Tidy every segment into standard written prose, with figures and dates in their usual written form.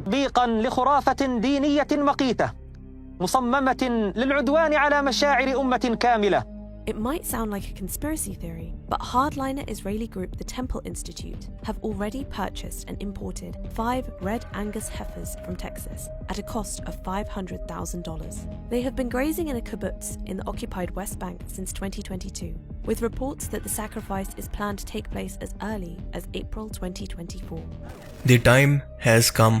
تطبيقا لخرافة دينية مقيتة مصممة للعدوان على مشاعر أمة كاملة. It might sound like a conspiracy theory, but hardliner Israeli group the Temple Institute have already purchased and imported 5 red Angus heifers from Texas at a cost of $500,000. They have been grazing in a kibbutz in the occupied West Bank since 2022, with reports that the sacrifice is planned to take place as early as April 2024. The time has come.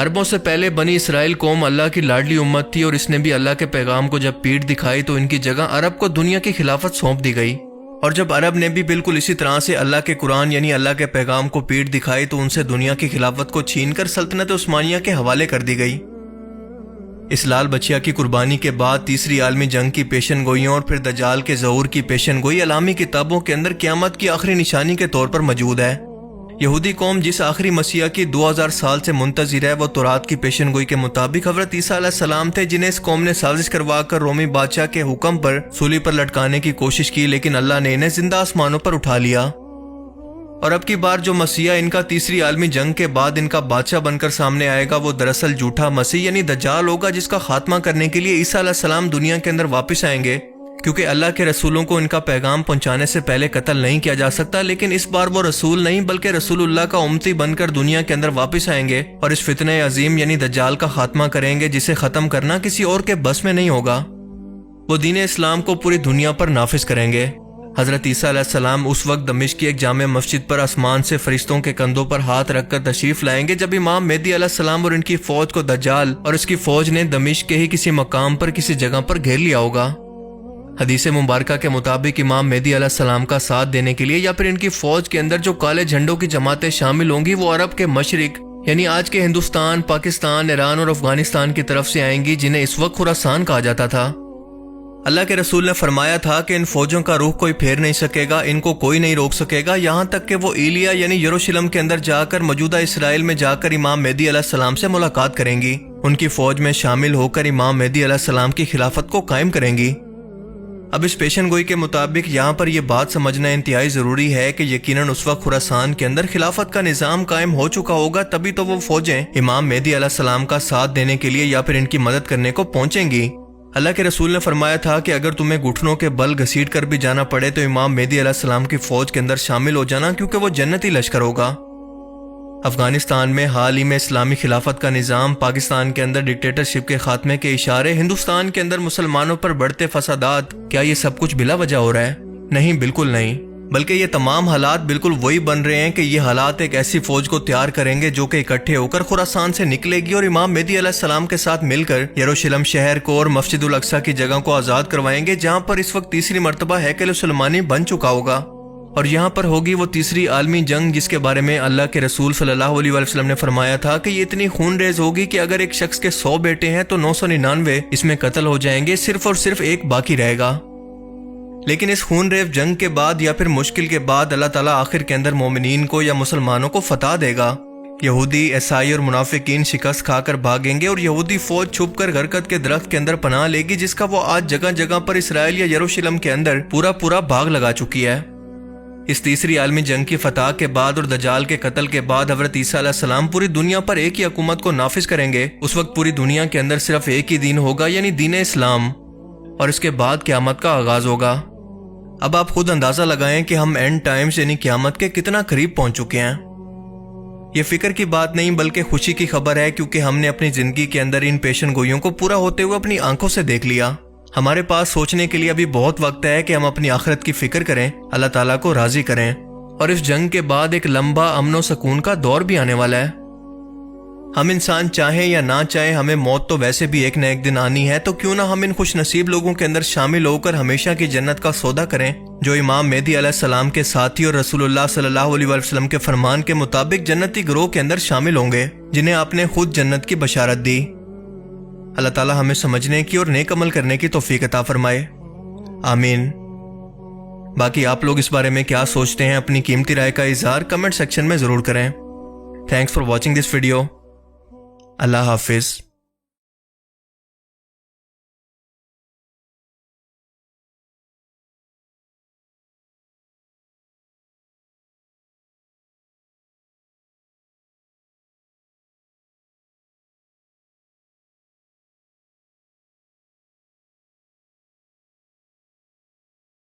اربوں سے پہلے بنی اسرائیل قوم اللہ کی لاڈلی امت تھی، اور اس نے بھی اللہ کے پیغام کو جب پیٹھ دکھائی تو ان کی جگہ عرب کو دنیا کی خلافت سونپ دی گئی، اور جب عرب نے بھی بالکل اسی طرح سے اللہ کے قرآن یعنی اللہ کے پیغام کو پیٹھ دکھائی تو ان سے دنیا کی خلافت کو چھین کر سلطنت عثمانیہ کے حوالے کر دی گئی۔ اس لال بچیا کی قربانی کے بعد تیسری عالمی جنگ کی پیشن گوئیوں اور پھر دجال کے ظہور کی پیشن گوئی علامی کتابوں کے اندر قیامت کی آخری نشانی کے طور پر موجود ہے۔ یہودی قوم جس آخری مسیح کی 2000 سال سے منتظر ہے وہ تورات کی پیشن گوئی کے مطابق حضرت عیسیٰ علیہ السلام تھے، جنہیں اس قوم نے سازش کروا کر رومی بادشاہ کے حکم پر سولی پر لٹکانے کی کوشش کی، لیکن اللہ نے انہیں زندہ آسمانوں پر اٹھا لیا۔ اور اب کی بار جو مسیح ان کا تیسری عالمی جنگ کے بعد ان کا بادشاہ بن کر سامنے آئے گا وہ دراصل جھوٹا مسیح یعنی دجال ہوگا، جس کا خاتمہ کرنے کے لیے عیسیٰ علیہ السلام دنیا کے اندر واپس آئیں گے، کیونکہ اللہ کے رسولوں کو ان کا پیغام پہنچانے سے پہلے قتل نہیں کیا جا سکتا، لیکن اس بار وہ رسول نہیں بلکہ رسول اللہ کا امتی بن کر دنیا کے اندر واپس آئیں گے اور اس فتنہ عظیم یعنی دجال کا خاتمہ کریں گے، جسے ختم کرنا کسی اور کے بس میں نہیں ہوگا۔ وہ دین اسلام کو پوری دنیا پر نافذ کریں گے۔ حضرت عیسیٰ علیہ السلام اس وقت دمشق کی ایک جامع مسجد پر آسمان سے فرشتوں کے کندھوں پر ہاتھ رکھ کر تشریف لائیں گے جب امام مہدی علیہ السلام اور ان کی فوج کو دجال اور اس کی فوج نے دمشق کے ہی کسی مقام پر کسی جگہ پر گھیر لیا ہوگا۔ حدیث مبارکہ کے مطابق امام مہدی علیہ السلام کا ساتھ دینے کے لیے یا پھر ان کی فوج کے اندر جو کالے جھنڈوں کی جماعتیں شامل ہوں گی وہ عرب کے مشرق یعنی آج کے ہندوستان، پاکستان، ایران اور افغانستان کی طرف سے آئیں گی، جنہیں اس وقت خراسان کہا جاتا تھا۔ اللہ کے رسول نے فرمایا تھا کہ ان فوجوں کا روح کوئی پھیر نہیں سکے گا، ان کو کوئی نہیں روک سکے گا، یہاں تک کہ وہ ایلیا یعنی یروشلم کے اندر جا کر موجودہ اسرائیل میں جا کر امام مہدی علیہ السلام سے ملاقات کریں گی، ان کی فوج میں شامل ہو کر امام مہدی علیہ السلام کی خلافت کو قائم کریں گی۔ اب اس پیشن گوئی کے مطابق یہاں پر یہ بات سمجھنا انتہائی ضروری ہے کہ یقیناً اس وقت خراسان کے اندر خلافت کا نظام قائم ہو چکا ہوگا، تبھی تو وہ فوجیں امام مہدی علیہ السلام کا ساتھ دینے کے لیے یا پھر ان کی مدد کرنے کو پہنچیں گی۔ اللہ کے رسول نے فرمایا تھا کہ اگر تمہیں گھٹنوں کے بل گھسیٹ کر بھی جانا پڑے تو امام مہدی علیہ السلام کی فوج کے اندر شامل ہو جانا، کیونکہ وہ جنتی لشکر ہوگا۔ افغانستان میں حال ہی میں اسلامی خلافت کا نظام، پاکستان کے اندر ڈکٹیٹرشپ کے خاتمے کے اشارے، ہندوستان کے اندر مسلمانوں پر بڑھتے فسادات، کیا یہ سب کچھ بلا وجہ ہو رہا ہے؟ نہیں، بالکل نہیں، بلکہ یہ تمام حالات بالکل وہی بن رہے ہیں کہ یہ حالات ایک ایسی فوج کو تیار کریں گے جو کہ اکٹھے ہو کر خراسان سے نکلے گی اور امام مہدی علیہ السلام کے ساتھ مل کر یروشلم شہر کو اور مسجد الاقصی کی جگہ کو آزاد کروائیں گے، جہاں پر اس وقت تیسری مرتبہ ہیکل سلیمانی بن چکا ہوگا، اور یہاں پر ہوگی وہ تیسری عالمی جنگ جس کے بارے میں اللہ کے رسول صلی اللہ علیہ وسلم نے فرمایا تھا کہ یہ اتنی خون ریز ہوگی کہ اگر ایک شخص کے 100 بیٹے ہیں تو 999 اس میں قتل ہو جائیں گے، صرف اور صرف ایک باقی رہے گا۔ لیکن اس خون ریز جنگ کے بعد یا پھر مشکل کے بعد اللہ تعالیٰ آخر کے اندر مومنین کو یا مسلمانوں کو فتح دے گا۔ یہودی، عیسائی اور منافقین شکست کھا کر بھاگیں گے اور یہودی فوج چھپ کر غرقد کے درخت کے اندر پناہ لے گی، جس کا وہ آج جگہ جگہ پر اسرائیل یا یروشلم کے اندر پورا باغ لگا چکی ہے۔ اس تیسری عالمی جنگ کی فتح کے بعد اور دجال کے قتل کے بعد حضرت عیسیٰ علیہ السلام پوری دنیا پر ایک ہی حکومت کو نافذ کریں گے۔ اس وقت پوری دنیا کے اندر صرف ایک ہی دین ہوگا یعنی دین اسلام، اور اس کے بعد قیامت کا آغاز ہوگا۔ اب آپ خود اندازہ لگائیں کہ ہم اینڈ ٹائمز یعنی قیامت کے کتنا قریب پہنچ چکے ہیں۔ یہ فکر کی بات نہیں بلکہ خوشی کی خبر ہے، کیونکہ ہم نے اپنی زندگی کے اندر ان پیشن گوئیوں کو پورا ہوتے ہوئے اپنی آنکھوں سے دیکھ لیا۔ ہمارے پاس سوچنے کے لیے ابھی بہت وقت ہے کہ ہم اپنی آخرت کی فکر کریں، اللہ تعالیٰ کو راضی کریں، اور اس جنگ کے بعد ایک لمبا امن و سکون کا دور بھی آنے والا ہے۔ ہم انسان چاہیں یا نہ چاہیں ہمیں موت تو ویسے بھی ایک نہ ایک دن آنی ہے، تو کیوں نہ ہم ان خوش نصیب لوگوں کے اندر شامل ہو کر ہمیشہ کی جنت کا سودا کریں، جو امام مہدی علیہ السلام کے ساتھی اور رسول اللہ صلی اللہ علیہ وسلم کے فرمان کے مطابق جنتی گروہ کے اندر شامل ہوں گے، جنہیں آپ نے خود جنت کی بشارت دی۔ اللہ تعالی ہمیں سمجھنے کی اور نیک عمل کرنے کی توفیق عطا فرمائے، آمین۔ باقی آپ لوگ اس بارے میں کیا سوچتے ہیں؟ اپنی قیمتی رائے کا اظہار کمنٹ سیکشن میں ضرور کریں۔ Thanks for watching this video. اللہ حافظ۔